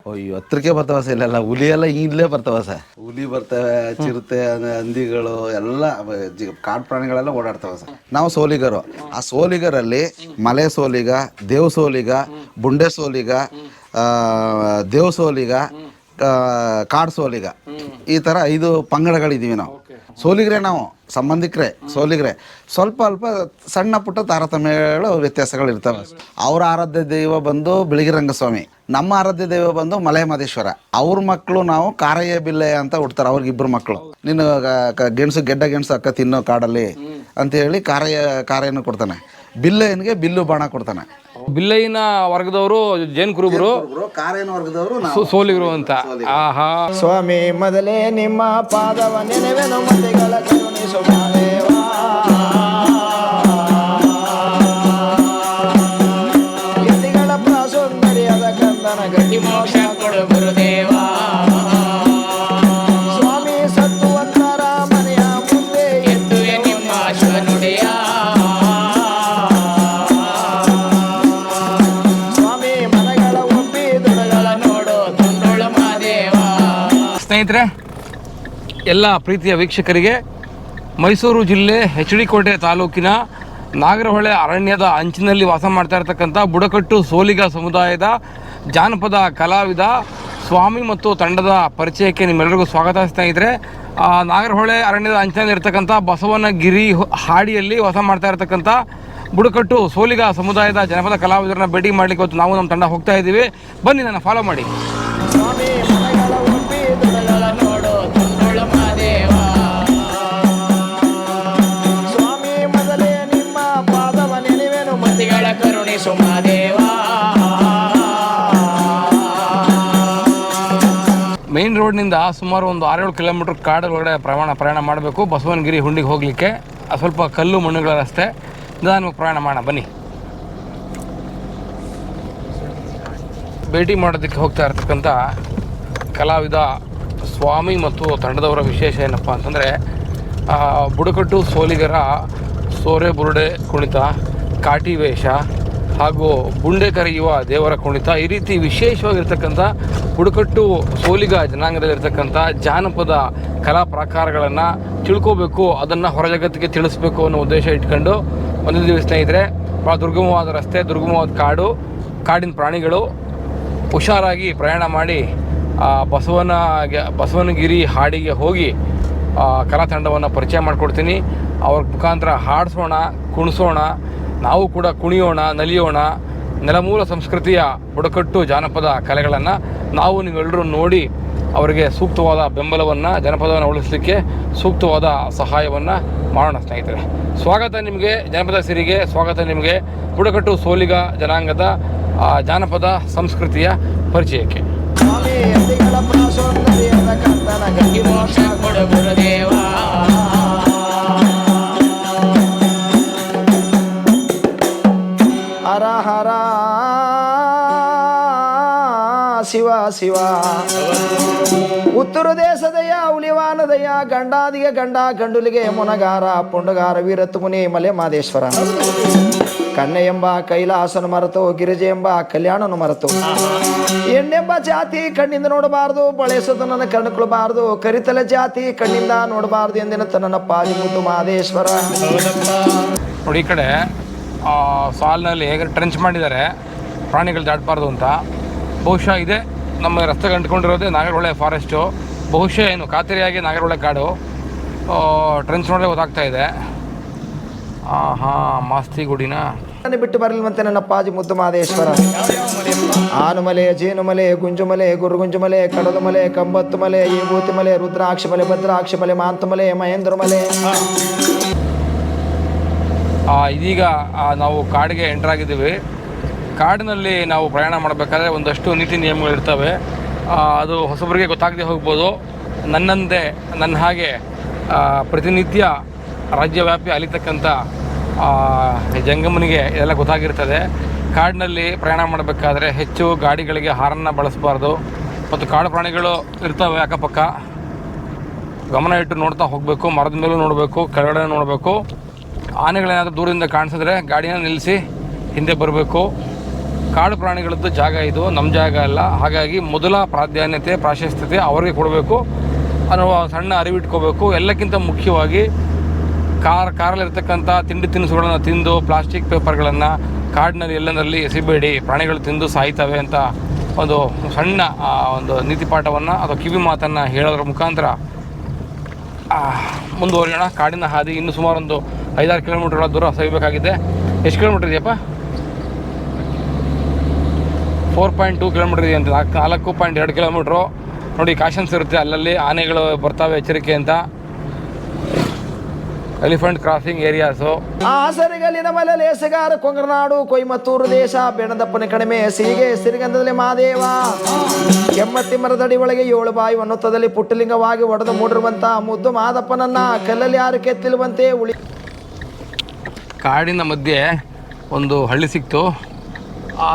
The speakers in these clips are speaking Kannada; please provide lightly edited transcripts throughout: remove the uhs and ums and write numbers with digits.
ಅಯ್ಯೋ ಹತ್ರಕ್ಕೆ ಬರ್ತಾವ ಸರ್ ಇಲ್ಲೆಲ್ಲ ಹುಲಿ ಎಲ್ಲ ಇಲ್ಲೇ ಬರ್ತಾವ ಸರ್. ಹುಲಿ ಬರ್ತವೆ, ಚಿರತೆ, ಹಂದಿಗಳು ಎಲ್ಲ ಕಾಡು ಪ್ರಾಣಿಗಳೆಲ್ಲ ಓಡಾಡ್ತಾವ ಸರ್. ನಾವು ಸೋಲಿಗರು. ಆ ಸೋಲಿಗರಲ್ಲಿ ಮಲೆ ಸೋಲಿಗ, ದೇವ್ ಸೋಲಿಗ, ಬುಂಡೆ ಸೋಲಿಗ, ದೇವ್ ಸೋಲಿಗ, ಕಾಡು ಸೋಲಿಗ, ಈ ಥರ 5 ಪಂಗಡಗಳಿದ್ದೀವಿ ನಾವು. ಸೋಲಿಗ್ರೆ ನಾವು ಸಂಬಂಧಿಕರೇ ಸೋಲಿಗ್ರೆ. ಸ್ವಲ್ಪ ಅಲ್ಪ ಸಣ್ಣ ಪುಟ್ಟ ತಾರತಮ್ಯಗಳು ವ್ಯತ್ಯಾಸಗಳು ಇರ್ತವೆ. ಅವ್ರ ಆರಾಧ್ಯ ದೈವ ಬಂದು ಬಿಳಿಗಿ ರಂಗಸ್ವಾಮಿ, ನಮ್ಮ ಆರಾಧ್ಯ ದೈವ ಬಂದು ಮಲೆ ಮಹದೇಶ್ವರ. ಅವ್ರ ಮಕ್ಕಳು ನಾವು ಕಾರಯ್ಯ ಬಿಲ್ಲೆ ಅಂತ ಹುಡ್ತಾರೆ. ಅವ್ರಿಗೆ 2 ಮಕ್ಕಳು. ನೀನು ಗೆಣಸು ಗೆಡ್ಡ ಗೆಣಸು ಅಕ್ಕ ತಿನ್ನೋ ಕಾಡಲ್ಲಿ ಅಂತ ಹೇಳಿ ಕಾರಯ್ಯನ ಕೊಡ್ತಾನೆ. ಬಿಲ್ಲೆಯನಿಗೆ ಬಿಲ್ಲು ಬಾಣ ಕೊಡ್ತಾನೆ. ಬಿಲ್ಲಯ್ಯನ ವರ್ಗದವರು ಜೈನ್ ಕುರುಬರು, ಕಾರಯ್ಯನ ವರ್ಗದವರು ಸೋಲಿಗರು ಅಂತ. ಆಹಾ ಸ್ವಾಮಿ ಮೊದಲೇ ನಿಮ್ಮ ಪಾದವ ನೆನೆವೆನು ಮತಿಗಳ ಕರುಣಿಸು ಮಹಾದೇವ. ಯತಿಗಳ ಪ್ರಾಸೌಂದರ್ಯದ ಕಂದನ ಗಟ್ಟಿ ಮೋಕ್ಷ ಕೊಡು ಗುರುದೇವ. ಸ್ವಾಮಿ ಸತ್ತುವಂತರ ಮನೆಯ ಮುಂದೆ ಎತ್ತುವೆ ನಿಮ್ಮ ಶಿವನುಡಿಯ. ಸ್ನೇಹಿತರೆ, ಎಲ್ಲ ಪ್ರೀತಿಯ ವೀಕ್ಷಕರಿಗೆ ಮೈಸೂರು ಜಿಲ್ಲೆ HD ಕೋಟೆ ತಾಲೂಕಿನ ನಾಗರಹೊಳೆ ಅರಣ್ಯದ ಅಂಚಿನಲ್ಲಿ ವಾಸ ಮಾಡ್ತಾ ಇರತಕ್ಕಂಥ ಬುಡಕಟ್ಟು ಸೋಲಿಗ ಸಮುದಾಯದ ಜಾನಪದ ಕಲಾವಿದ ಸ್ವಾಮಿ ಮತ್ತು ತಂಡದ ಪರಿಚಯಕ್ಕೆ ನಿಮ್ಮೆಲ್ಲರಿಗೂ ಸ್ವಾಗತ. ಸ್ನೇಹಿತರೆ, ನಾಗರಹೊಳೆ ಅರಣ್ಯದ ಅಂಚಿನಲ್ಲಿ ಇರತಕ್ಕಂಥ ಬಸವನಗಿರಿ ಹಾಡಿಯಲ್ಲಿ ವಾಸ ಮಾಡ್ತಾ ಇರತಕ್ಕಂಥ ಬುಡಕಟ್ಟು ಸೋಲಿಗ ಸಮುದಾಯದ ಜನಪದ ಕಲಾವಿದರನ್ನ ಭೇಟಿ ಮಾಡಲಿಕ್ಕೆ ಇವತ್ತು ನಾವು ನಮ್ಮ ತಂಡ ಹೋಗ್ತಾ ಇದ್ದೀವಿ. ಬನ್ನಿ, ನನ್ನ ಫಾಲೋ ಮಾಡಿ. ಮೇನ್ ರೋಡ್ನಿಂದ ಸುಮಾರು ಒಂದು 6-7 ಕಿಲೋಮೀಟರ್ ಕಾಡೊಳಗಡೆ ಪ್ರಯಾಣ ಮಾಡಬೇಕು ಬಸವನಗಿರಿ ಹುಂಡಿಗೆ ಹೋಗಲಿಕ್ಕೆ. ಸ್ವಲ್ಪ ಕಲ್ಲು ಮಣ್ಣುಗಳ ರಸ್ತೆ, ನಿಧಾನವಾಗಿ ಪ್ರಯಾಣ ಮಾಡೋಣ ಬನ್ನಿ. ಭೇಟಿ ಮಾಡೋದಕ್ಕೆ ಹೋಗ್ತಾ ಇರ್ತಕ್ಕಂಥ ಕಲಾವಿದ ಸ್ವಾಮಿ ಮತ್ತು ತಂಡದವರ ವಿಶೇಷ ಏನಪ್ಪ ಅಂತಂದರೆ, ಬುಡಕಟ್ಟು ಸೋಲಿಗರ ಸೋರೆ ಬುರುಡೆ ಕುಣಿತ, ಕಾಟಿ ವೇಷ ಹಾಗೂ ಬುಂಡೆ ಕರೆಯುವ ದೇವರ ಕುಣಿತ, ಈ ರೀತಿ ವಿಶೇಷವಾಗಿರ್ತಕ್ಕಂಥ ಬುಡಕಟ್ಟು ಸೋಲಿಗ ಜನಾಂಗದಲ್ಲಿರ್ತಕ್ಕಂಥ ಜಾನಪದ ಕಲಾ ಪ್ರಕಾರಗಳನ್ನು ತಿಳ್ಕೋಬೇಕು, ಅದನ್ನು ಹೊರ ಜಗತ್ತಿಗೆ ತಿಳಿಸ್ಬೇಕು ಅನ್ನೋ ಉದ್ದೇಶ ಇಟ್ಕೊಂಡು ಬಂದಿದ್ದೀವಿ ಸ್ನೇಹಿತರೆ. ಭಾಳ ದುರ್ಗಮವಾದ ರಸ್ತೆ, ದುರ್ಗಮವಾದ ಕಾಡು, ಕಾಡಿನ ಪ್ರಾಣಿಗಳು. ಹುಷಾರಾಗಿ ಪ್ರಯಾಣ ಮಾಡಿ ಬಸವನಗಿರಿ ಹಾಡಿಗೆ ಹೋಗಿ ಕಲಾ ತಂಡವನ್ನು ಪರಿಚಯ ಮಾಡಿಕೊಡ್ತೀನಿ. ಅವ್ರ ಮುಖಾಂತರ ಹಾಡಿಸೋಣ, ಕುಣಿಸೋಣ, ನಾವು ಕೂಡ ಕುಣಿಯೋಣ, ನಲಿಯೋಣ. ನೆಲಮೂಲ ಸಂಸ್ಕೃತಿಯ ಬುಡಕಟ್ಟು ಜಾನಪದ ಕಲೆಗಳನ್ನು ನಾವು ನೀವೆಲ್ಲರೂ ನೋಡಿ ಅವರಿಗೆ ಸೂಕ್ತವಾದ ಬೆಂಬಲವನ್ನು, ಜನಪದವನ್ನು ಉಳಿಸಲಿಕ್ಕೆ ಸೂಕ್ತವಾದ ಸಹಾಯವನ್ನು ಮಾಡೋಣ ಸ್ನೇಹಿತರೆ. ಸ್ವಾಗತ ನಿಮಗೆ ಜನಪದ ಸಿರಿಗೆ, ಸ್ವಾಗತ ನಿಮಗೆ ಬುಡಕಟ್ಟು ಸೋಲಿಗ ಜನಾಂಗದ ಜಾನಪದ ಸಂಸ್ಕೃತಿಯ ಪರಿಚಯಕ್ಕೆ. ಹರ ಹರ ಶಿವ ಶಿವ. ಉತ್ತರ ದೇಶದಯ ಉಲಿವಾನದಯ ಗಂಡಾದಿಗೆ ಗಂಡ ಗಂಡುಲಿಗೆ ಮುನಗಾರ ಪುಂಡಗಾರ ವೀರತ್ತು ಮುನಿ ಮಲೆ ಮಹದೇಶ್ವರ. ಕನ್ನೆ ಎಂಬ ಕೈಲಾಸನ ಮರೆತು, ಗಿರಿಜೆ ಎಂಬ ಕಲ್ಯಾಣನು ಮರೆತು, ಹೆಣ್ಣೆಂಬ ಜಾತಿ ಕಣ್ಣಿಂದ ನೋಡಬಾರ್ದು, ಬಳಸೋದು ನನ್ನ ಕಣ್ಕೊಳ್ಬಾರ್ದು, ಕರಿತಲೆ ಜಾತಿ ಕಣ್ಣಿಂದ ನೋಡಬಾರ್ದು ಎಂದಿನ ತನ್ನ ಪಾದಿ ಮುದ್ದು ಮಹದೇಶ್ವರ. ನೋಡಿ, ಈ ಕಡೆ ಸಾಲಿನಲ್ಲಿ ಹೇಗೆ ಟ್ರೆಂಚ್ ಮಾಡಿದ್ದಾರೆ ಪ್ರಾಣಿಗಳು ದಾಟಬಾರ್ದು ಅಂತ. ಬಹುಶಃ ಇದೆ ನಮ್ಮ ರಸ್ತೆ ಕಂಡುಕೊಂಡಿರೋದೇ ನಾಗರಹೊಳೆ ಫಾರೆಸ್ಟು. ಬಹುಶಃ ಏನು ಖಾತರಿಯಾಗಿ ನಾಗರಹೊಳೆ ಕಾಡು ಟ್ರೆಂಚ್ ನೋಡಲೇ ಗೊತ್ತಾಗ್ತಾ ಇದೆ. ಮಾಸ್ತಿ ಗುಡಿನ ಬಿಟ್ಟು ಬರಲಿಲ್ಲಂತೆ ನನ್ನ ಪಾಜಿ ಮುದ್ದು ಮಹದೇಶ್ವರ. ಆನುಮಲೆ, ಜೇನುಮಲೆ, ಗುಂಜುಮಲೆ, ಗುರುಗುಂಜುಮಲೆ, ಕಡಲುಮಲೆ, ಕಂಬತ್ತು ಮಲೆ, ವಿಭೂತಿ ಮಲೆ, ರುದ್ರಾಕ್ಷ ಮಲೆ, ಭದ್ರಾಕ್ಷ ಮಲೆ, ಮಾಂತಮಲೆ, ಮಹೇಂದ್ರ ಮಲೆ. ಇದೀಗ ನಾವು ಕಾಡಿಗೆ ಎಂಟ್ರಾಗಿದ್ದೀವಿ. ಕಾಡಿನಲ್ಲಿ ನಾವು ಪ್ರಯಾಣ ಮಾಡಬೇಕಾದ್ರೆ ಒಂದಷ್ಟು ನೀತಿ ನಿಯಮಗಳಿರ್ತವೆ. ಅದು ಹೊಸಬರಿಗೆ ಗೊತ್ತಾಗದೆ ಹೋಗ್ಬೋದು. ನನ್ನಂತೆ ನನ್ನ ಹಾಗೆ ಪ್ರತಿನಿತ್ಯ ರಾಜ್ಯವ್ಯಾಪಿ ಅಲಿತಕ್ಕಂಥ ಜಂಗಮನಿಗೆ ಇದೆಲ್ಲ ಗೊತ್ತಾಗಿರ್ತದೆ. ಕಾಡಿನಲ್ಲಿ ಪ್ರಯಾಣ ಮಾಡಬೇಕಾದ್ರೆ ಹೆಚ್ಚು ಗಾಡಿಗಳಿಗೆ ಹಾರನ್ನು ಬಳಸಬಾರ್ದು ಮತ್ತು ಕಾಡು ಪ್ರಾಣಿಗಳು ಇರ್ತವೆ ಅಕ್ಕಪಕ್ಕ. ಗಮನ ಇಟ್ಟು ನೋಡ್ತಾ ಹೋಗಬೇಕು. ಮರದ ಮೇಲೂ ನೋಡಬೇಕು, ಕೆಳಗಡೆ ನೋಡಬೇಕು. ಆನೆಗಳೇನಾದರೂ ದೂರದಿಂದ ಕಾಣಿಸಿದ್ರೆ ಗಾಡಿನ ನಿಲ್ಲಿಸಿ ಹಿಂದೆ ಬರಬೇಕು. ಕಾಡು ಪ್ರಾಣಿಗಳದ್ದು ಜಾಗ ಇದು, ನಮ್ಮ ಜಾಗ ಅಲ್ಲ. ಹಾಗಾಗಿ ಮೊದಲ ಪ್ರಾಧಾನ್ಯತೆ ಪ್ರಾಶಸ್ತ್ಯತೆ ಅವರಿಗೆ ಕೊಡಬೇಕು ಅನ್ನೋ ಸಣ್ಣ ಅರಿವಿಟ್ಕೋಬೇಕು. ಎಲ್ಲಕ್ಕಿಂತ ಮುಖ್ಯವಾಗಿ ಕಾರಲ್ಲಿರ್ತಕ್ಕಂಥ ತಿಂಡಿ ತಿನಿಸುಗಳನ್ನು ತಿಂದು ಪ್ಲಾಸ್ಟಿಕ್ ಪೇಪರ್ಗಳನ್ನು ಕಾಡಿನಲ್ಲಿ ಎಲ್ಲೆಂದರಲ್ಲಿ ಎಸಿಬೇಡಿ, ಪ್ರಾಣಿಗಳು ತಿಂದು ಸಾಯ್ತವೆ ಅಂತ ಒಂದು ಸಣ್ಣ ಒಂದು ನೀತಿ ಪಾಠವನ್ನು ಅಥವಾ ಕಿವಿ ಮಾತನ್ನು ಹೇಳೋದ್ರ ಮುಖಾಂತರ ಮುಂದುವರಿಯೋಣ. ಕಾಡಿನ ಹಾದಿ ಇನ್ನೂ ಸುಮಾರು ಒಂದು 5-6 ಕಿಲೋಮೀಟರ್ಗಳ ದೂರ ಸವಿಬೇಕಾಗಿದೆ. ಎಷ್ಟು ಕಿಲೋಮೀಟ್ರ್ ಇದೆಯಪ್ಪ? 4.2 ಕಿಲೋಮೀಟ್ರ್ ಇದೆ ಅಂತ. 4.2 ಕಿಲೋಮೀಟ್ರು. ನೋಡಿ, ಕಾಷನ್ಸ್ ಇರುತ್ತೆ ಅಲ್ಲಲ್ಲಿ, ಆನೆಗಳು ಬರ್ತಾವೆ ಎಚ್ಚರಿಕೆ ಅಂತ. Elephant crossing areas. ಆಸರಿಗಲಿನ ಮಲೆ ಲೇಸಗಾರ ಕೊಂಗರನಾಡು ಕೊಯ್ಮತ್ತೂರು ದೇಶ ಬೆಣದಪ್ಪನ ಕಡಿಮೆ ಸಿರಿಗೆ ಸಿರಿಗಂಧದಲ್ಲಿ ಮಾದೇವ ಕೆಮ್ಮತ್ತಿ ಮರದಡಿ ಒಳಗೆ 7 ಬಾಯಿ ಒನ್ನುತ್ತದಲ್ಲಿ ಪುಟ್ಟಲಿಂಗವಾಗಿ ಒಡೆದು ಮೂಡಿರುವಂತ ಮುದ್ದು ಮಾದಪ್ಪನನ್ನ ಕಲ್ಲಲ್ಲಿ ಯಾರು ಕೆತ್ತಿಲ್ವಂತೆ ಉಳಿ. ಕಾಡಿನ ಮಧ್ಯೆ ಒಂದು ಹಳ್ಳಿ ಸಿಕ್ತು.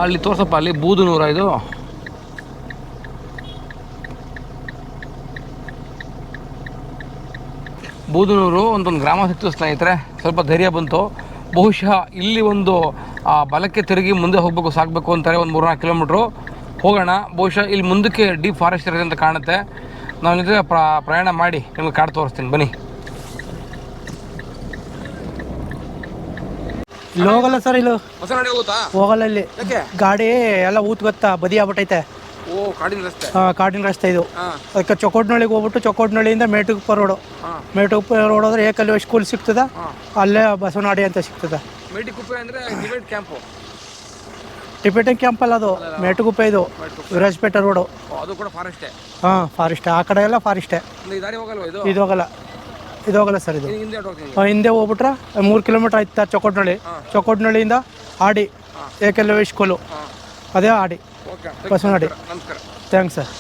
ಅಲ್ಲಿ ತೋರ್ಸಪ್ಪ, ಅಲ್ಲಿ ಬೂದುನೂರ ಇದು. ಬೂದುನೂರು ಒಂದೊಂದು ಗ್ರಾಮ ಸಿಕ್ತು ಸ್ನೇಹಿತರೆ. ಸ್ವಲ್ಪ ಧೈರ್ಯ ಬಂತು. ಬಹುಶಃ ಇಲ್ಲಿ ಒಂದು ಬಲಕ್ಕೆ ತಿರುಗಿ ಮುಂದೆ ಹೋಗಬೇಕು, ಸಾಗಬೇಕು ಅಂತಾರೆ. ಒಂದು 3-4 ಕಿಲೋಮೀಟ್ರು ಹೋಗೋಣ. ಬಹುಶಃ ಇಲ್ಲಿ ಮುಂದಕ್ಕೆ ಡೀಪ್ ಫಾರೆಸ್ಟ್ ಇರುತ್ತೆ ಅಂತ ಕಾಣುತ್ತೆ. ನಾವು ನಿಜ ಪ್ರಯಾಣ ಮಾಡಿ ನಿಮಗೆ ಕಾಡು ತೋರಿಸ್ತೀನಿ, ಬನ್ನಿ. ಇಲ್ಲಿ ಹೋಗಲ್ಲ ಸರ್, ಇಲ್ಲಿ ಹೊಸನಾಡಿ ಹೋಗುತ್ತಾ? ಹೋಗಲ್ಲ. ಇಲ್ಲಿ ಗಾಡಿ ಎಲ್ಲ ಊತ್ ಗೊತ್ತಾ, ಬದಿ ಆಗ್ಬಿಟ್ಟೈತೆ. ಓ, ಕಾಡಿನ ರಸ್ತೆ. ಕಾಡಿನ ರಸ್ತೆ ಇದು. ಅದಕ್ಕೆ ಚೊಕ್ಕೋಟ್ನಳ್ಳಿಗೆ ಹೋಗ್ಬಿಟ್ಟು ಚೊಕ್ಕೋಟ್ನಳ್ಳಿಯಿಂದ ಮೇಟುಗುಪ್ಪ ರೋಡು. ಮೇಟುಗುಪ್ಪ ರೋಡ್ ಹೋದ್ರೆ ಏಕಲ್ವ ಸ್ಕೂಲ್ ಸಿಗ್ತದ, ಅಲ್ಲೇ ಬಸವನಾಡಿ ಅಂತ ಸಿಗ್ತದ. ಮೇಟಿಕುಪ್ಪೆ ಅಂದರೆ ಡಿಬೇಟ್ ಕ್ಯಾಂಪು. ಟಿಪೆಟಿಂಗ್ ಕ್ಯಾಂಪ್ ಅಲ್ಲ ಅದು, ಮೇಟುಗುಪ್ಪೆ ಇದು, ವಿರಾಜಪೇಟೆ ರೋಡು. ಅದು ಕೂಡ ಫಾರೆಸ್ಟೇ. ಫಾರೆಸ್ಟೇ. ಆ ಕಡೆ ಎಲ್ಲ ಫಾರೆಸ್ಟೇ. ದಾರಿ ಹೋಗಲ್ವ ಇದು? ಇದು ಹೋಗಲ್ಲ, ಇದು ಹೋಗಲ್ಲ ಸರ್. ಇದು ಹಿಂದೆ ಹೋಗ್ಬಿಟ್ರೆ 3 ಕಿಲೋಮೀಟ್ರ್ ಆಯ್ತಾ ಚೊಕ್ಕೋಟ್ನಳ್ಳಿ. ಚೊಕ್ಕೋಟ್ನಳ್ಳಿಯಿಂದ ಆಡಿ ಏಕಲ್ವ ಸ್ಕೂಲು, ಅದೇ ಆಡಿ ಬಸವನಾಡಿ. Thanks sir.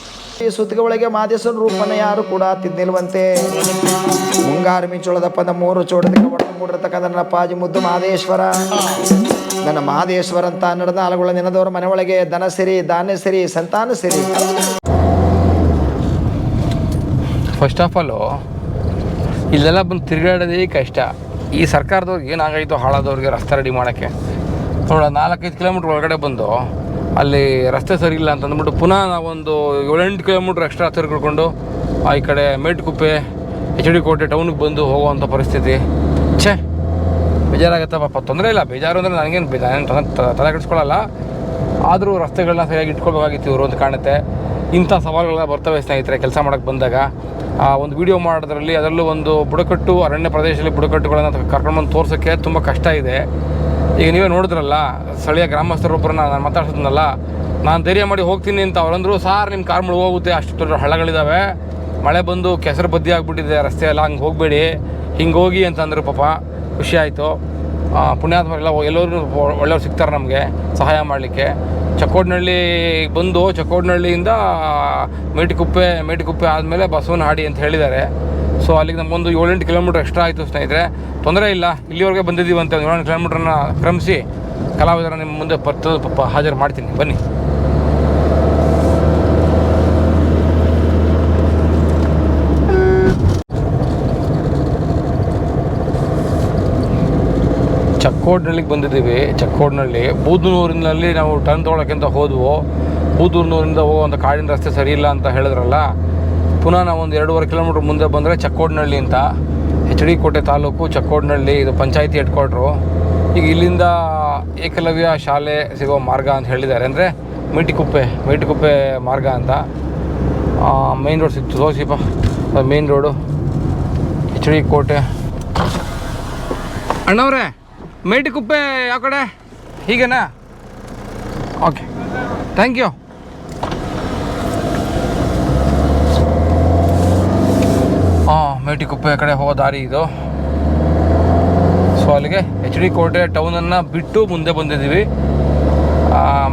ಈ ಸುತ್ತಿಗೆ ಒಳಗೆ ಮಾದೇಶನ ರೂಪನ ಯಾರು ಕೂಡ ತಿದ್ದಿಲ್ವಂತೆ. ಮುಂಗಾರು ಮಿಂಚೊಳದಪ್ಪನ 3 ಚೋಡದಿಂದ ಒಡೆದು ಮೂಡಿರ್ತಕ್ಕಂಥ ನನ್ನ ಪಾಜಿ ಮುದ್ದು ಮಾದೇಶ್ವರ. ನನ್ನ ಮಾದೇಶ್ವರ ಅಂತ ನಡೆದ ಆಳುಗಳ ನೆನದವರ ಮನೆ ಒಳಗೆ ದನ ಸಿರಿ, ಧಾನ್ಯ ಸಿರಿ, ಸಂತಾನ ಸಿರಿ. ಫಸ್ಟ್ ಆಫ್ ಆಲು ಇಲ್ಲೆಲ್ಲ ಬಂದು ತಿರುಗಾಡೋದೇ ಕಷ್ಟ. ಈ ಸರ್ಕಾರದವ್ರಿಗೆ ಏನಾಗೈತೋ ಹಾಳಾದವ್ರಿಗೆ ರಸ್ತೆ ರೆಡಿ ಮಾಡೋಕ್ಕೆ. ನೋಡ, 4-5 ಕಿಲೋಮೀಟ್ರ್ ಒಳಗಡೆ ಬಂದು ಅಲ್ಲಿ ರಸ್ತೆ ಸರಿ ಇಲ್ಲ ಅಂತ ಅಂದ್ಬಿಟ್ಟು ಪುನಃ ನಾವೊಂದು 7-8 ಕಿಲೋಮೀಟ್ರ್ ಎಕ್ಸ್ಟ್ರಾ ತಿರ್ಗಿಕೊಂಡು ಈ ಕಡೆ ಮೇಟುಕುಪ್ಪೆ HD ಕೋಟೆ ಟೌನಿಗೆ ಬಂದು ಹೋಗುವಂಥ ಪರಿಸ್ಥಿತಿ. ಬೇಜಾರಾಗತ್ತೆ ಪಾಪ. ತೊಂದರೆ ಇಲ್ಲ, ಬೇಜಾರು ಅಂದರೆ ನನಗೇನು ತಲೆ ಕೆಡಿಸ್ಕೊಳ್ಳಲ್ಲ. ಆದರೂ ರಸ್ತೆಗಳನ್ನ ಸರಿಯಾಗಿ ಇಟ್ಕೊಳ್ಬೇಕಾಗಿತ್ತು ಇವರು ಅಂತ ಕಾಣುತ್ತೆ. ಇಂಥ ಸವಾಲುಗಳೆಲ್ಲ ಬರ್ತವೆ ಸ್ನೇಹಿತರೆ ಕೆಲಸ ಮಾಡೋಕ್ಕೆ ಬಂದಾಗ. ಒಂದು ವಿಡಿಯೋ ಮಾಡೋದ್ರಲ್ಲಿ, ಅದರಲ್ಲೂ ಒಂದು ಬುಡಕಟ್ಟು ಅರಣ್ಯ ಪ್ರದೇಶದಲ್ಲಿ ಬುಡಕಟ್ಟುಗಳನ್ನು ಕರ್ಕೊಂಡ್ಬಂದು ತೋರ್ಸೋಕ್ಕೆ ತುಂಬ ಕಷ್ಟ ಇದೆ. ಈಗ ನೀವೇ ನೋಡಿದ್ರಲ್ಲ, ಸ್ಥಳೀಯ ಗ್ರಾಮಸ್ಥರೊಬ್ಬರನ್ನ ನಾನು ಮಾತಾಡ್ತಿದ್ನಲ್ಲ, ನಾನು ಧೈರ್ಯ ಮಾಡಿ ಹೋಗ್ತೀನಿ ಅಂತ ಅವರಂದರು. ಸಾರ್, ನಿಮ್ಮ ಕಾರ್ ಮುಳುಗಿ ಹೋಗುತ್ತೆ, ಅಷ್ಟು ದೊಡ್ಡ ಹಳ್ಳಗಳಿದ್ದಾವೆ, ಮಳೆ ಬಂದು ಕೆಸರು ಬದ್ದಿ ಆಗಿಬಿಟ್ಟಿದೆ ರಸ್ತೆ ಎಲ್ಲ, ಹಂಗೆ ಹೋಗಬೇಡಿ, ಹಿಂಗೆ ಹೋಗಿ ಅಂತಂದರು. ಪಾಪ ಖುಷಿ ಆಯಿತು. ಪುಣ್ಯಾತ್ಮರೆಲ್ಲ ಎಲ್ಲರೂ ಒಳ್ಳೆಯವ್ರು ಸಿಗ್ತಾರೆ ನಮಗೆ ಸಹಾಯ ಮಾಡಲಿಕ್ಕೆ. ಚಕ್ಕೋಡ್ನಳ್ಳಿ ಬಂದು ಚಕ್ಕೋಡ್ನಳ್ಳಿಯಿಂದ ಮೇಟಿಕುಪ್ಪೆ ಆದಮೇಲೆ ಬಸವನಹಾಡಿ ಅಂತ ಹೇಳಿದ್ದಾರೆ. ಸೊ ಅಲ್ಲಿಗೆ ನಮಗೊಂದು 7-8 ಕಿಲೋಮೀಟ್ರ್ ಎಕ್ಸ್ಟ್ರಾ ಆಯಿತು ಸ್ನೇಹಿತರೆ. ತೊಂದರೆ ಇಲ್ಲ, ಇಲ್ಲಿವರೆಗೆ ಬಂದಿದ್ದೀವಂತೆ. 7 ಕಿಲೋಮೀಟ್ರನ್ನ ಕ್ರಮಿಸಿ ಕಲಾವಿದರ ನಿಮ್ಮ ಮುಂದೆ ಹಾಜರು ಮಾಡ್ತೀನಿ, ಬನ್ನಿ. ಚಕ್ಕೋಡ್ನಳ್ಳಿಗೆ ಬಂದಿದ್ದೀವಿ. ಚಕ್ಕೋಡ್ನಳ್ಳಿ ಬೂದನೂರಿನಲ್ಲಿ ನಾವು ಟರ್ನ್ ತೊಗೊಳಕ್ಕಿಂತ ಹೋದ್ವು. ಬೂದನೂರಿಂದ ಹೋಗುವಂಥ ಕಾಡಿನ ರಸ್ತೆ ಸರಿ ಇಲ್ಲ ಅಂತ ಹೇಳಿದ್ರಲ್ಲ, ಪುನಃ ನಾವು ಒಂದು 2.5 ಕಿಲೋಮೀಟ್ರ್ ಮುಂದೆ ಬಂದರೆ ಚಕ್ಕೋಡ್ನಳ್ಳಿ ಅಂತ, HD ಕೋಟೆ ತಾಲೂಕು ಚಕ್ಕೋಡ್ನಳ್ಳಿ, ಇದು ಪಂಚಾಯಿತಿ ಹೆಡ್ ಕ್ವಾರ್ಟ್ರು. ಈಗ ಇಲ್ಲಿಂದ ಏಕಲವ್ಯ ಶಾಲೆ ಸಿಗೋ ಮಾರ್ಗ ಅಂತ ಹೇಳಿದ್ದಾರೆ, ಅಂದರೆ ಮೇಟಿಕುಪ್ಪೆ ಮಾರ್ಗ ಅಂತ. ಮೇನ್ ರೋಡ್ ಸಿಕ್ತು, ತೋರಿಸಿಪ್ಪ ಮೇನ್ ರೋಡು, HD ಕೋಟೆ. ಅಣ್ಣವ್ರೆ, ಮೇಟಿಕುಪ್ಪೆ ಯಾವ ಕಡೆ? ಹೀಗೇನಾ? Okay, thank you. ಮೇಟಿಕುಪ್ಪೆ ಕಡೆ ಹೋಗೋ ದಾರಿ ಇದು. ಸೊ ಅಲ್ಲಿಗೆ HD ಕೋಟೆ ಟೌನನ್ನು ಬಿಟ್ಟು ಮುಂದೆ ಬಂದಿದ್ದೀವಿ.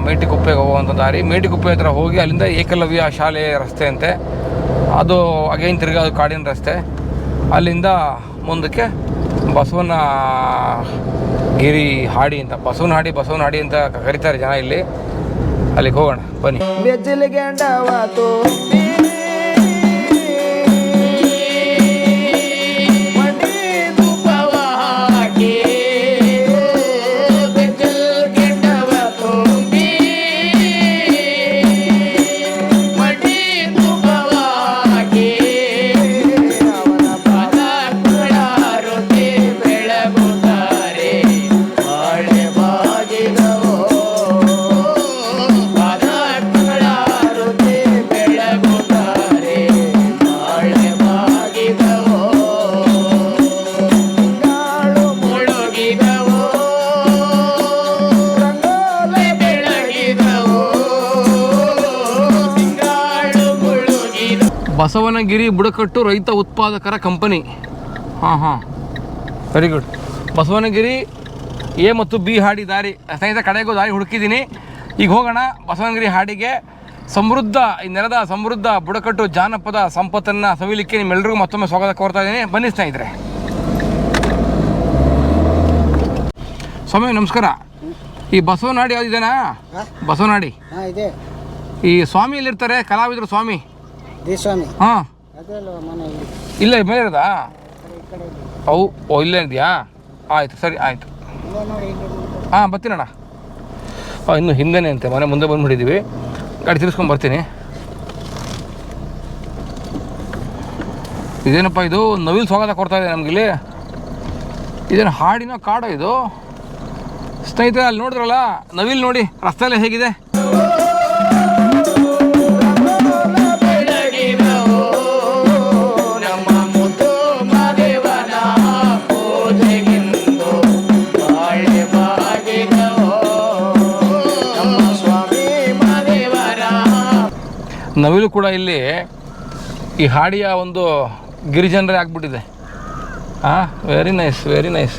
ಮೇಟಿಕುಪ್ಪೆಗೆ ಹೋಗುವಂಥ ದಾರಿ. ಮೇಟಿಕುಪ್ಪೆ ಹತ್ರ ಹೋಗಿ ಅಲ್ಲಿಂದ ಏಕಲವ್ಯ ಶಾಲೆ ರಸ್ತೆ ಅಂತೆ, ಅದು ಅಗೈನ್ ತಿರ್ಗಿ ಅದು ಕಾಡಿನ ರಸ್ತೆ. ಅಲ್ಲಿಂದ ಮುಂದಕ್ಕೆ ಬಸವನಗಿರಿ ಹಾಡಿ ಅಂತ, ಬಸವನಹಾಡಿ ಅಂತ ಕರೀತಾರೆ ಜನ ಇಲ್ಲಿ. ಅಲ್ಲಿಗೆ ಹೋಗೋಣ ಬನ್ನಿ. ಬಸವನಗಿರಿ ಬುಡಕಟ್ಟು ರೈತ ಉತ್ಪಾದಕರ ಕಂಪನಿ. ಹಾಂ ವೆರಿ ಗುಡ್. ಬಸವನಗಿರಿ ಎ ಮತ್ತು ಬಿ ಹಾಡಿ ದಾರಿ ಸ್ನೇಹಿತರೆ, ಕಡೆಗೂ ದಾರಿ ಹುಡುಕಿದ್ದೀನಿ. ಈಗ ಹೋಗೋಣ ಬಸವನಗಿರಿ ಹಾಡಿಗೆ. ಸಮೃದ್ಧ ಈ ನೆಲದ ಸಮೃದ್ಧ ಬುಡಕಟ್ಟು ಜಾನಪದ ಸಂಪತ್ತನ್ನು ಸವಿಲಿಕ್ಕೆ ನಿಮ್ಮೆಲ್ಲರಿಗೂ ಮತ್ತೊಮ್ಮೆ ಸ್ವಾಗತ ಕೋರ್ತಾ ಇದ್ದೀನಿ. ಬನ್ನಿ ಸ್ನೇಹಿತರೆ. ಸ್ವಾಮಿ ನಮಸ್ಕಾರ. ಈ ಬಸವನಹಾಡಿ ಯಾವುದಿದೆನಾ? ಬಸವನಹಾಡಿ ಈ ಸ್ವಾಮಿ ಎಲ್ಲಿರ್ತಾರೆ? ಕಲಾವಿದರು ಸ್ವಾಮಿ ಹಾಂ ಇಲ್ಲ ಮೇಲೆ ಇರೋದಾ? ಅವು ಇಲ್ಲೇ ಇದೆಯಾ? ಆಯಿತು ಸರಿ ಆಯಿತು. ಹಾಂ ಬರ್ತೀನಣ್ಣ. ಇನ್ನು ಹಿಂದೆನೇ ಅಂತೆ, ಮನೆ ಮುಂದೆ ಬಂದುಬಿಟ್ಟಿದ್ದೀವಿ. ಗಾಡಿ ತಿರ್ಸ್ಕೊಂಡು ಬರ್ತೀನಿ. ಇದೇನಪ್ಪ ಇದು? ನವಿಲು ಸ್ವಾಗತ ಕೊಡ್ತಾ ಇದೆ ನಮಗಿಲ್ಲಿ. ಇದೇನು ಹಾಡಿನ ಕಾಡು ಇದು ಸ್ನೇಹಿತರೆ? ಅಲ್ಲಿ ನೋಡಿದ್ರಲ್ಲ ನವಿಲು ನೋಡಿ ರಸ್ತೆಯಲ್ಲೇ ಹೇಗಿದೆ. ನವಿಲು ಕೂಡ ಇಲ್ಲಿ ಈ ಹಾಡಿಯ ಒಂದು ಗಿರಿಜನರೇ ಆಗ್ಬಿಟ್ಟಿದೆ. ಹಾಂ ವೆರಿ ನೈಸ್ ವೆರಿ ನೈಸ್.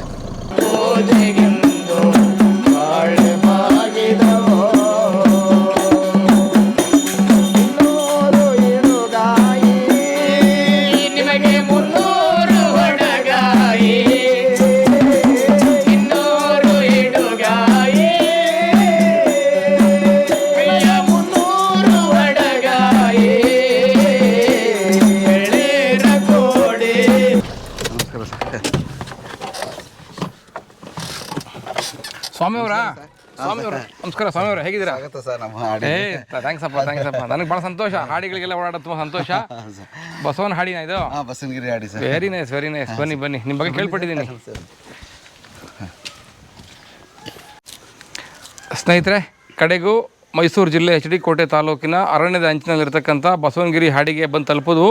ಸ್ವಾಮಿಯವರ ನಮಸ್ಕಾರ. ಸ್ವಾಮಿಯವರ ಹೇಗಿದ್ದೀರಾ? ಥ್ಯಾಂಕ್ಸ್ ಅಪ್ಪ ನನಗೆ ಭಾಳ ಸಂತೋಷ. ಹಾಡಿಗಳಿಗೆಲ್ಲ ಓಡಾಡೋದು ತುಂಬ ಸಂತೋಷ. ಬಸವನ ಹಾಡಿನ ಇದು? ಬಸವನಗಿರಿ ಹಾಡಿ sir. Very nice very nice. ಬನ್ನಿ ಬನ್ನಿ, ನಿಮ್ಮ ಬಗ್ಗೆ ಕೇಳ್ಪಟ್ಟಿದ್ದೀನಿ ಸ್ನೇಹಿತರೆ. ಕಡೆಗೂ ಮೈಸೂರು ಜಿಲ್ಲೆ HD ಕೋಟೆ ತಾಲೂಕಿನ ಅರಣ್ಯದ ಅಂಚಿನಲ್ಲಿರ್ತಕ್ಕಂಥ ಬಸವನಗಿರಿ ಹಾಡಿಗೆ ಬಂದು ತಲುಪೋದು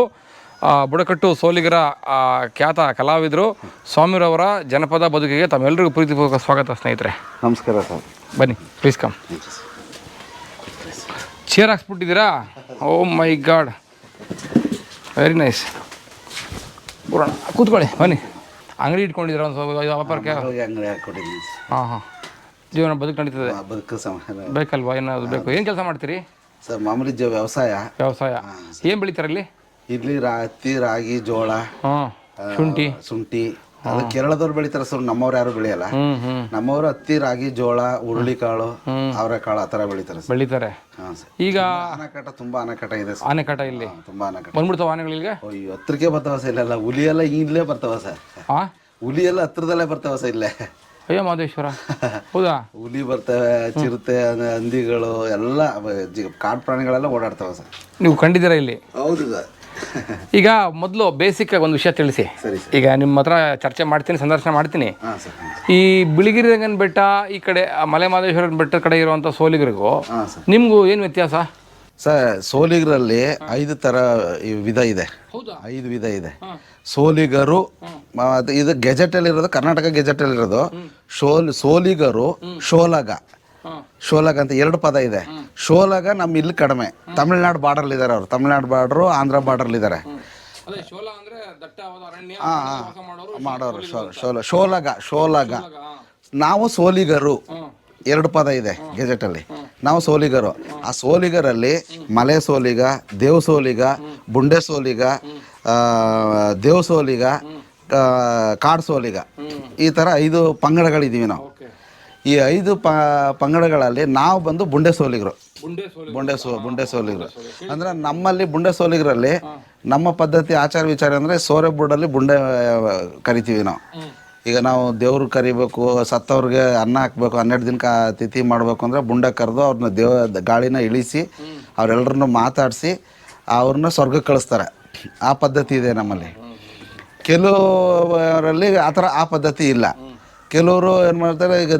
ಬುಡಕಟ್ಟು ಸೋಲಿಗರ ಖ್ಯಾತ ಕಲಾವಿದರು ಸ್ವಾಮಿರವರ ಜನಪದ ಬದುಕಿಗೆ ತಮ್ಮೆಲ್ಲರಿಗೂ ಪ್ರೀತಿಪೂರ್ವಕ ಸ್ವಾಗತ ಸ್ನೇಹಿತರೆ. ನಮಸ್ಕಾರ ಸರ್. ಬನ್ನಿ ಪ್ಲೀಸ್ ಕಮ್. ಚೇರ್ ಹಾಕ್ಸ್ಬಿಟ್ಟಿದ್ದೀರಾ? Oh my god very nice. ಬರೋಣ ಕೂತ್ಕೊಳ್ಳಿ. ಬನ್ನಿ. ಅಂಗಡಿ ಇಟ್ಕೊಂಡಿದ್ದೀರಾ? ಒಂದು ಸ್ವಲ್ಪ ವ್ಯಾಪಾರಕ್ಕೆ ಅಂಗಡಿ ಹಾಕ್ಕೊಟ್ಟಿದ್ದೀನಿ. ಹಾಂ ಜೀವನ ಬದುಕು ನಡೀತದೆ. ಬೇಕಲ್ವಾ? ಏನಾದ್ರು ಬೇಕು. ಏನು ಕೆಲಸ ಮಾಡ್ತೀರಿ ಸರ್? ಮಾಮೂಲಿ ವ್ಯವಸಾಯ. ಏನು ಬೆಳಿತಾರೆ ಇಲ್ಲಿ? ಇಲ್ಲಿ ಹತ್ತಿ, ರಾಗಿ, ಜೋಳ, ಶುಂಠಿ ಅದು ಕೇರಳದವ್ರು ಬೆಳಿತಾರೆ ಸರ್. ನಮ್ಮವ್ರು ಯಾರು ಬೆಳೆಯಲ್ಲ. ನಮ್ಮವ್ರು ಹತ್ತಿ, ರಾಗಿ, ಜೋಳ, ಹುರುಳಿಕಾಳು, ಅವರೆಕಾಳು ಆ ಥರ ಬೆಳಿತಾರೆ. ಈಗ ತುಂಬಾ ಆನೆಕಟ ಇದೆ. ಆನೆಕಟ ಇಲ್ಲಿ ತುಂಬಾ ಆನೆಕಟ ಬಂದ್ಬಿಡ್ತಾವ ಆನೆಗಳಿಗೆ. ಹತ್ರಕ್ಕೆ ಬರ್ತಾವ ಸರ್. ಇಲ್ಲೆಲ್ಲ ಹುಲಿ ಎಲ್ಲ ಇಲ್ಲೇ ಬರ್ತಾವ ಸರ್. ಹುಲಿ ಎಲ್ಲ ಹತ್ರದಲ್ಲೇ ಬರ್ತಾವ ಸರ್ ಇಲ್ಲೇ. ಅಯ್ಯೋ ಮಹದೇಶ್ವರ, ಹೌದಾ? ಹುಲಿ ಬರ್ತವೆ, ಚಿರತೆ, ಹಂದಿಗಳು ಎಲ್ಲ ಕಾಡು ಪ್ರಾಣಿಗಳೆಲ್ಲ ಓಡಾಡ್ತಾವ ಸರ್. ನೀವು ಕಂಡಿದ್ದೀರಾ ಇಲ್ಲಿ? ಹೌದು ಸರ್. ಈಗ ಮೊದಲು ಬೇಸಿಕ್ ಒಂದು ವಿಷಯ ತಿಳಿಸಿ. ಈಗ ನಿಮ್ಮ ಹತ್ರ ಚರ್ಚೆ ಮಾಡ್ತೀನಿ, ಸಂದರ್ಶನ ಮಾಡ್ತೀನಿ. ಈ ಬಿಳಿಗಿರಿ ರಂಗನ ಬೆಟ್ಟ ಈ ಕಡೆ ಮಲೆ ಮಹದೇಶ್ವರನ ಬೆಟ್ಟದ ಕಡೆ ಇರುವಂಥ ಸೋಲಿಗರಿಗೂ ನಿಮಗೂ ಏನು ವ್ಯತ್ಯಾಸ ಸರ್? ಸೋಲಿಗರಲ್ಲಿ 5 ಥರ ವಿಧ ಇದೆ. 5 ವಿಧ ಇದೆ. ಸೋಲಿಗರು ಇದು ಗೆಜೆಟಲ್ಲಿರೋದು, ಕರ್ನಾಟಕ ಗೆಜೆಟಲ್ಲಿರೋದು ಸೋಲಿಗರು, ಶೋಲಗ ಅಂತ 2 ಪದ ಇದೆ. ಶೋಲಗ ನಮ್ಮ ಇಲ್ಲಿ ಕಡಿಮೆ. ತಮಿಳ್ನಾಡು ಬಾರ್ಡರ್ಲಿ ಇದ್ದಾರೆ ಅವರು. ತಮಿಳ್ನಾಡು ಬಾರ್ಡ್ರು, ಆಂಧ್ರ ಬಾರ್ಡರ್ಲಿ ಇದ್ದಾರೆ. ಮಾಡೋರು ಶೋಲಗ. ನಾವು ಸೋಲಿಗರು, 2 ಪದ ಇದೆ ಗೆಜೆಟಲ್ಲಿ. ನಾವು ಸೋಲಿಗರು. ಆ ಸೋಲಿಗರಲ್ಲಿ ಮಲೆ ಸೋಲಿಗ, ದೇವ್ ಸೋಲಿಗ, ಬುಂಡೆ ಸೋಲಿಗ, ದೇವ್ ಸೋಲಿಗ, ಕಾಡು ಸೋಲಿಗ, ಈ ಥರ 5 ಪಂಗಡಗಳಿದ್ದೀವಿ ನಾವು. ಈ 5 ಪಂಗಡಗಳಲ್ಲಿ ನಾವು ಬಂದು ಬುಂಡೆ ಸೋಲಿಗರು. ಬುಂಡೆ ಸೋಲಿಗರು ಅಂದ್ರೆ ನಮ್ಮಲ್ಲಿ ಬುಂಡೆ ಸೋಲಿಗರಲ್ಲಿ ನಮ್ಮ ಪದ್ಧತಿ ಆಚಾರ ವಿಚಾರ ಅಂದರೆ ಸೋರೆ ಬುಡಲ್ಲಿ ಬುಂಡೆ ಕರಿತೀವಿ ನಾವು. ಈಗ ನಾವು ದೇವ್ರು ಕರಿಬೇಕು, ಸತ್ತವ್ರಿಗೆ ಅನ್ನ ಹಾಕ್ಬೇಕು, 12 ದಿನಕ್ಕೆ ತಿಥಿ ಮಾಡಬೇಕು ಅಂದರೆ ಬುಂಡೆ ಕರೆದು ಅವ್ರನ್ನ ಗಾಳಿನ ಇಳಿಸಿ ಅವರೆಲ್ಲರನ್ನು ಮಾತಾಡಿಸಿ ಅವ್ರನ್ನ ಸ್ವರ್ಗಕ್ಕೆ ಕಳಿಸ್ತಾರೆ. ಆ ಪದ್ಧತಿ ಇದೆ ನಮ್ಮಲ್ಲಿ. ಕೆಲವರಲ್ಲಿ ಆ ಪದ್ಧತಿ ಇಲ್ಲ. ಕೆಲವರು ಏನು ಮಾಡ್ತಾರೆ, ಈಗ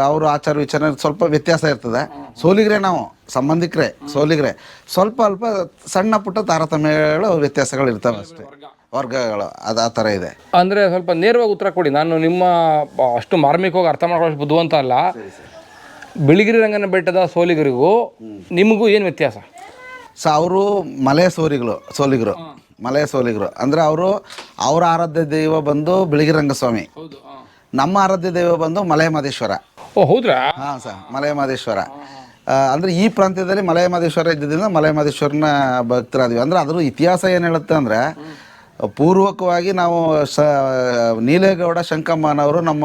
ಅವ್ರ ಆಚಾರ ವಿಚಾರ ಸ್ವಲ್ಪ ವ್ಯತ್ಯಾಸ ಇರ್ತದೆ. ಸೋಲಿಗರೆ ನಾವು ಸಂಬಂಧಿಕರೇ, ಸೋಲಿಗರೆ ಸ್ವಲ್ಪ ಅಲ್ಪ ಸಣ್ಣ ಪುಟ್ಟ ತಾರತಮ್ಯಗಳು ವ್ಯತ್ಯಾಸಗಳು ಇರ್ತವೆ ಅಷ್ಟೇ, ವರ್ಗಗಳು. ಅದು ಆ ಥರ ಇದೆ. ಅಂದರೆ ಸ್ವಲ್ಪ ನೇರವಾಗಿ ಉತ್ತರ ಕೊಡಿ. ನಾನು ನಿಮ್ಮ ಅಷ್ಟು ಮಾರ್ಮಿಕವಾಗಿ ಅರ್ಥ ಮಾಡ್ಕೊಳ್ಳೋಷ್ಟು ಬುದ್ಧಿವಂತ ಅಲ್ಲ. ಬಿಳಿಗಿರಿ ರಂಗನ ಬೆಟ್ಟದ ಸೋಲಿಗರಿಗೂ ನಿಮಗೂ ಏನು ವ್ಯತ್ಯಾಸ? ಸೊ ಅವರು ಮಲೆ ಸೋಲಿಗರು ಮಲೆ ಸೋಲಿಗರು ಅಂದರೆ ಅವ್ರ ಆರಾಧ್ಯ ದೈವ ಬಂದು ಬಿಳಿಗಿರಂಗಸ್ವಾಮಿ, ನಮ್ಮ ಆರಾಧ್ಯ ದೈವ ಬಂದು ಮಲೆ ಮಹದೇಶ್ವರ. ಓ ಹೌದ್ರಾ? ಹಾಂ ಸರ್, ಮಲೆ ಮಹದೇಶ್ವರ. ಅಂದರೆ ಈ ಪ್ರಾಂತ್ಯದಲ್ಲಿ ಮಲೆ ಮಹದೇಶ್ವರ ಇದ್ದಿದ್ದರಿಂದ ಮಲೆ ಮಹದೇಶ್ವರನ ಭಕ್ತರಾದ್ವಿ. ಅಂದರೆ ಅದ್ರ ಇತಿಹಾಸ ಏನು ಹೇಳುತ್ತೆ ಅಂದರೆ, ಪೂರ್ವಕವಾಗಿ ನಾವು ನೀಲೇಗೌಡ ಶಂಕಮ್ಮನವರು ನಮ್ಮ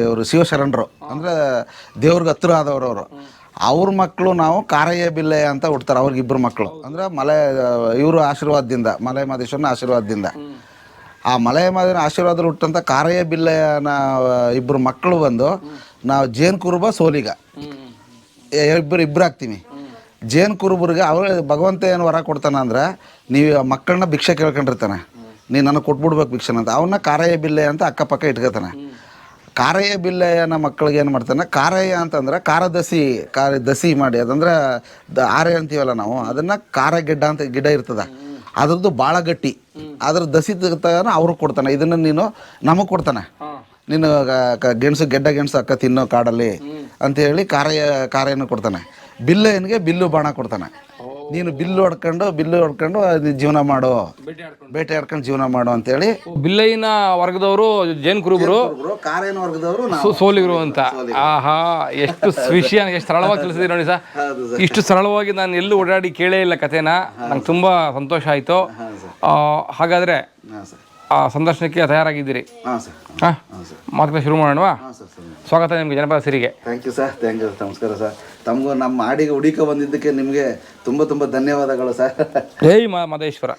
ಇವರು ಶಿವಶರಣರು, ಅಂದರೆ ದೇವ್ರಿಗೆ ಹತ್ರ ಆದವರು. ಅವ್ರ ಮಕ್ಕಳು ನಾವು ಕಾರಯ್ಯ ಬಿಲ್ಲೆ ಅಂತ ಹುಡ್ತಾರೆ. ಅವ್ರಿಗಿಬ್ಬರು ಮಕ್ಕಳು, ಅಂದರೆ ಇವರು ಆಶೀರ್ವಾದದಿಂದ, ಮಲೆ ಮಹದೇಶ್ವರನ ಆಶೀರ್ವಾದದಿಂದ. ಆ ಮಲೆ ಮಹದೇವನ ಆಶೀರ್ವಾದದಲ್ಲಿ ಹುಟ್ಟಂಥ ಕಾರಯ್ಯ ಬಿಲ್ಲೆಯನ ಇಬ್ಬರು ಮಕ್ಕಳು ಬಂದು ನಾವು ಜೇನು ಕುರುಬ ಸೋಲಿಗ ಇಬ್ಬರು ಆಗ್ತೀವಿ. ಜೇನು ಕುರುಬರಿಗೆ ಅವ್ರು ಭಗವಂತ ಏನು ವರ ಕೊಡ್ತಾನೆ ಅಂದರೆ, ನೀವು ಮಕ್ಕಳನ್ನ ಭಿಕ್ಷೆ ಕೇಳ್ಕೊಂಡಿರ್ತಾನೆ, ನೀನು ನನಗೆ ಕೊಟ್ಬಿಡ್ಬೇಕು ಭಿಕ್ಷೆನ ಅಂತ. ಅವನ್ನ ಕಾರಯ್ಯ ಬಿಲ್ಲೆ ಅಂತ ಅಕ್ಕಪಕ್ಕ ಇಟ್ಕೋತಾನೆ. ಕಾರಯ್ಯ ಬಿಲ್ಲೆಯನ ಮಕ್ಕಳಿಗೆ ಏನು ಮಾಡ್ತಾನೆ, ಕಾರಯ್ಯ ಅಂತಂದ್ರೆ ದಸಿ ಮಾಡಿ, ಅದಂದ್ರೆ ಆರೆ ಅಂತೀವಲ್ಲ ನಾವು, ಅದನ್ನು ಗಿಡ್ಡ ಅಂತ ಗಿಡ ಇರ್ತದೆ, ಅದ್ರದ್ದು ಭಾಳ ಗಟ್ಟಿ, ಅದ್ರ ದಸಿ ತೆಗ್ತಾನ ಅವ್ರಿಗೆ ಕೊಡ್ತಾನೆ. ಇದನ್ನು ನೀನು ನಮಗೆ ಕೊಡ್ತಾನೆ, ನೀನು ಗೆಡ್ಡ ಗೆಣಸು ಅಕ್ಕ ತಿನ್ನೋ ಕಾಡಲ್ಲಿ ಅಂತೇಳಿ ಕಾರಯ್ಯನ ಕೊಡ್ತಾನೆ. ಬಿಲ್ಲೆಯನಿಗೆ ಬಿಲ್ಲು ಬಾಣ ಕೊಡ್ತಾನೆ. ನೀನು ಬಿಲ್ಲು ಹೊಡ್ಕೊಂಡು ಜೀವನ ಮಾಡು, ಬೇಟೆ ಆಡ್ಕೊಂಡು ಜೀವನ ಮಾಡು ಅಂತೇಳಿ. ಬಿಲ್ಲೈನ ವರ್ಗದವರು ಜೇನು ಕುರುಬರು, ಕಾರಯ್ಯನ ವರ್ಗದವರು ಸೋಲಿಗರು ಅಂತ. ಆಹಾ, ಎಷ್ಟು ವಿಷಯ ಎಷ್ಟು ಸರಳವಾಗಿ ತಿಳಿಸಿದ್ರಿ ನೋಡಿ ಸರ್. ಇಷ್ಟು ಸರಳವಾಗಿ ನಾನು ಎಲ್ಲೂ ಓಡಾಡಿ ಕೇಳೇ ಇಲ್ಲ ಕಥೆನ. ನಂಗೆ ತುಂಬ ಸಂತೋಷ ಆಯಿತು. ಹಾಗಾದರೆ ಆ ಸಂದರ್ಶನಕ್ಕೆ ತಯಾರಾಗಿದ್ದೀರಿ? ಹಾಂ, ಮಾತುಕತೆ ಶುರು ಮಾಡೋಣವಾ? ಸ್ವಾಗತ ನಿಮಗೆ ಜನಪದ ಸಿರಿಗೆ. Thank you sir, thank you, ನಮಸ್ಕಾರ ಸರ್. ತಮಗೂ ನಮ್ಮ ಹಾಡಿಗೆ ಹುಡುಕ ಬಂದಿದ್ದಕ್ಕೆ ನಿಮಗೆ ತುಂಬ ತುಂಬ ಧನ್ಯವಾದಗಳು ಸರ್. ಜೈ ಮಹದೇಶ್ವರ.